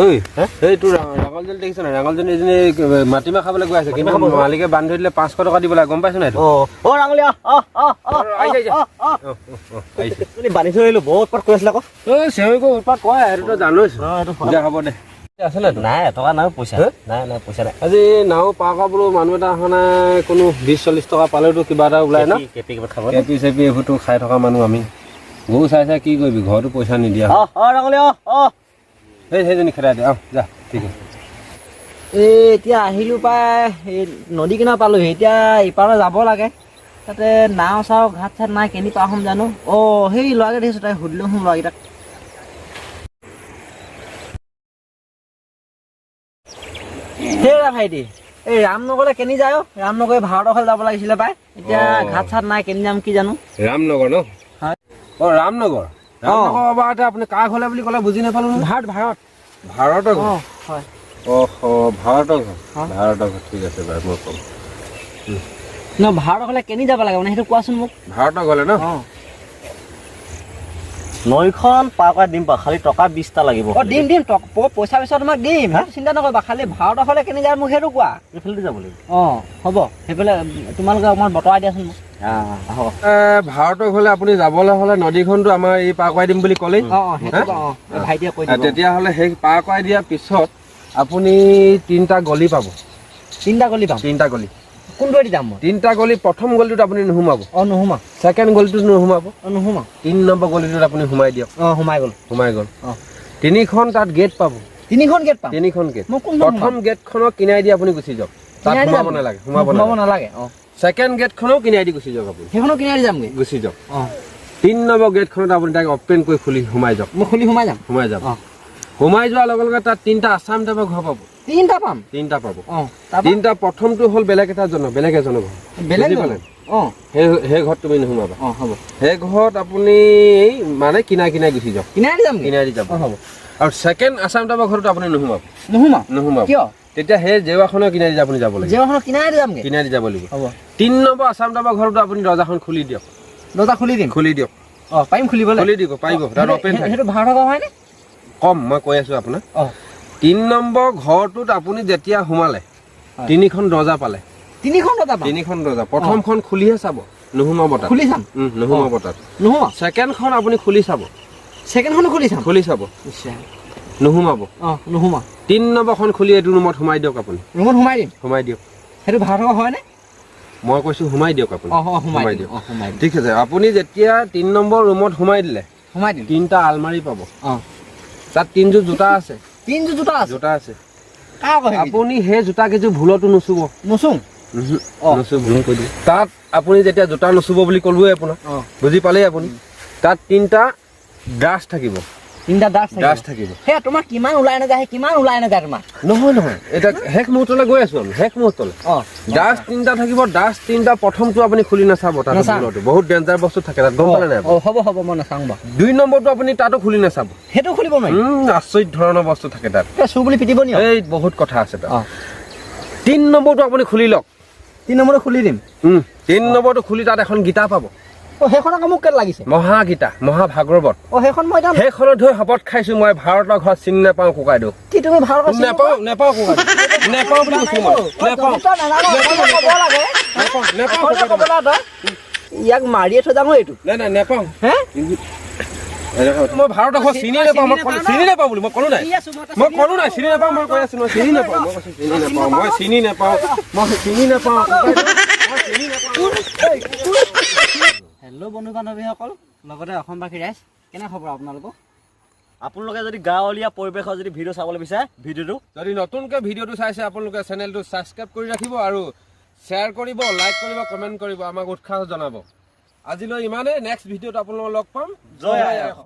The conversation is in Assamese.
ঐ এই তোৰ ৰাঙলজনী দেখিছ নাই? ৰাঙলজনী এজনী মাটিমাহ খাবলৈ গৈ আছে, কিন্তু মালিকে বান্ধি ধৰিলে 500 টকা দিব লাগে, গম পাইছ নাই? ৰাঙলীয়া বান্ধি থৈ আহিলো বহুত উৎপাত কৰি আছিলে আকৌ। চেউৰীকো উৎপাত কৰে, সেইটোতো জানোৱেই। দে হ'ব দে। আছে নাই? নাই এটকা নাই পইচা। নাই পইচা নাই। আজি নাও পাৰ কৰা বোলো মানুহ এটা অহা নাই, কোনো 20-40 টকা পালেতো কিবা এটা ওলাই ন? কেপি চেপি এইবোৰতো খাই থকা মানুহ আমি। গৰু চাই কি কৰিবি, ঘৰতো পইচা নিদিয়া। ৰাঙলীয়া সেইজনী খেদাই দে, যা ঠিক আছে। এতিয়া আহিলো পাই নদী কিনাৰ পালোহি, এতিয়া ইপাৰলৈ যাব লাগে। তাতে নাও চাও ঘাট চাট নাই, কেনি পাৰ হ'ম জানো। সেই ল'ৰাকে দেখিছো, তাই সুধিলো শুন ল'ৰাকেইটাক। হেৰা ভাইটি, এই ৰামনগৰলৈ কেনি যায়? ৰামনগৰ ভাৰতৰ ফালে যাব লাগিছিলে পাই। এতিয়া ঘাট চাট নাই, কেনি যাম কি জানো। ৰামনগৰ ন? হয়। ৰামনগৰ আপুনি কাৰ ঘৰলে বুলি ক'লে বুজি নাপালো। ভাৰতৰ ঘৰ? হয়। ভাৰতৰ ঘৰ। ভাৰতৰ ঘৰ, ঠিক আছে বাৰু, মই ক'ম। ভাৰতৰ ফালে কেনি যাব লাগে মানে সেইটো কোৱাচোন মোক। ভাৰতৰ ঘৰলে ন? নৈখন পাৰ কৰা দিম পা, খালি টকা 20টা লাগিব। দিম পইচা পিছত তোমাক দিম, চিন্তা নকৰিবা। খালি ভাৰতৰ ফালে কেনি যায় মোক সেইটো কোৱা। এইফালে যাব লাগিব। হ'ব, সেইফালে তোমালোকে অকণমান বতৰাই দিয়াচোন মোক। ভাৰতৰ ঘৰলে আপুনি যাবলৈ হ'লে নদীখনটো আমাৰ এই পাৰ কৰাই দিম বুলি ক'লেই। তেতিয়াহ'লে সেই পাৰ কৰাই দিয়াৰ পিছত আপুনি 3টা গলি পাব। 3টা গলি পাম? 3টা গলি। কোনটোৱেদি যাম মই? 3টা গলি, প্ৰথম গলিটোত আপুনি নোসোমাব। নোসোমা। ছেকেণ্ড গলিটোত নোসোমাব। নোসোমা। 3 নম্বৰ গলিটোত আপুনি সোমাই দিয়ক। সোমাই গ'ল। 3খন তাত গেট পাব। 3খন গেট পাম? 3খন গেট। প্ৰথম গেটখনৰ কিনাই দি আপুনি গুচি যাওক, তাত সোমাব নালাগে। ছেকেণ্ড গেটখনো কিনাই দি গুচি যাওক আপুনি। সেইখনো কিনাই দি যামগৈ? গুচি যাওক। 3 নম্বৰ গেটখনত আপুনি তাক অপেন কৰি খুলি সোমাই যাওক। মই খুলি সোমাই যাম? সোমাই যাব। সোমাই যোৱাৰ লগে লগে তাত 3টা আছাম টাইপৰ ঘৰ পাব। 3টা পাম? 3টা পাব। 3টা প্ৰথমটো হ'ল বেলেগ এজনৰ ঘৰ। সেই ঘৰত তুমি নোসোমাবা। সেই ঘৰত আপুনি মানে কিনাই গুচি যাওক। কিনাই দি যাব। আৰু ছেকেণ্ড আছাম টাইপৰ ঘৰটো আপুনি নোসোমাব। কিয়? তেতিয়া সেই জেৱাখনৰ কিনাই দি আপুনি যাব লাগিব। কিনাই দি যাব লাগিব। 3 নম্বৰ আছাম টাইপৰ ঘৰটো আপুনি দৰ্জাখন খুলি দিয়ক। দৰ্জা খুলি দিয়ক। পাৰিম খুলিবলৈ? খুলি দিব পাৰিব, তাত অপেন থাকে। সেইটো ভাৰতৰ ঘৰ হয়নে? কম, মই কৈ আছো আপোনাক। 3 নম্বৰ ঘৰটোত আপুনি যেতিয়া সোমালে 3খন দৰ্জা পালে। 3খন দৰ্জা প্ৰথমখন খুলিহে চাব, নোসোমাব তাত। খুলি চাম? নোসোমাব তাত। ছেকেণ্ডখন আপুনি খুলি চাব। ছেকেণ্ডখনো খুলি চাব? নোসোমাব। 3 নম্বৰখন খুলি এইটো ৰুমত সোমাই দিয়ক আপুনি। ৰুমত সোমাই দিম? সোমাই দিয়ক। সেইটো ভাৰতৰ ঘৰ হয়নে? মই কৈছো সোমাই দিয়ক আপুনি। সোমাই দিয়ক। ঠিক আছে। আপুনি যেতিয়া 3 নম্বৰ ৰুমত সোমাই দিলে, 3টা আলমাৰি পাব। তাত 3যোৰ জোতা আছে। 3যোৰ জোতা আছে? আপুনি সেই জোতা কেইযোৰ ভুলতো নুচুব। তাত আপুনি যেতিয়া জোতা নুচুব বুলি ক'লোৱে আপোনাক, বুজি পালেই আপুনি। তাত 3টা ব্ৰাছ থাকিব। 3টা ব্ৰাছ থাকিব। সেই তোমাৰ কিমান ওলাই নাযায় তোমাৰ? নহয়, এটা শেষ মুহূৰ্তলৈ গৈ আছো আমি। শেষ মুহূৰ্তলৈ ব্ৰাছ 3টা থাকিব। ব্ৰাছ 3টা প্ৰথমটো আপুনি খুলি নাচাব, তাত বহুত ডেঞ্জাৰ বস্তু থাকে তাত, গম পালে নাই? হ'ব মই নাচাওঁ বা। 2 নম্বৰটো আপুনি তাতো খুলি নাচাব। সেইটো খুলিব নোৱাৰি? আচৰিত ধৰণৰ বস্তু থাকে তাত। চু বুলি পিটিব নি? এই বহুত কথা আছে তাত। 3 নম্বৰটো আপুনি খুলি লওক। 3 নম্বৰটো খুলি দিম? 3 নম্বৰটো খুলি তাত এখন গীতা পাব। সেইখন আকৌ মোক কেলে লাগিছে? মহাগীতা, মহাভাগৱত। সেইখন মই সেইখনত ধৰি শপত খাইছো মই, ভাৰতৰ ঘৰত চিনি নাপাওঁ ককাইদেউ। কি তুমি ভাৰতৰ নেপাওঁ ককাইদেউ, নেপাওঁ বুলি কৈছো মই। ইয়াক মাৰিয়ে থৈ যাম এইটো। নাই নেপাওঁ। মই ভাৰতৰ ঘৰ চিনি নাপাওঁ। চিনি নাপাওঁ বুলি মই ক'লো নাই। চিনি নাপাওঁ। মই কৈ আছো মই চিনি নাপাওঁ। হেল্ল' বন্ধু বান্ধৱীসকল, লগতে অসমবাসী ৰাইজ, কেনে খবৰ আপোনালোকৰ? আপোনালোকে যদি গাঁৱলীয়া পৰিৱেশৰ যদি ভিডিঅ' চাবলৈ বিচাৰে, ভিডিঅ'টো যদি নতুনকৈ ভিডিঅ'টো চাইছে আপোনালোকে চেনেলটো ছাবস্ক্ৰাইব কৰি ৰাখিব আৰু শ্বেয়াৰ কৰিব, লাইক কৰিব, কমেণ্ট কৰিব, আমাক উৎসাহ জনাব। আজিলৈ ইমানেই। নেক্সট ভিডিঅ'ত আপোনালোকক লগ পাম। জয় আই অসম।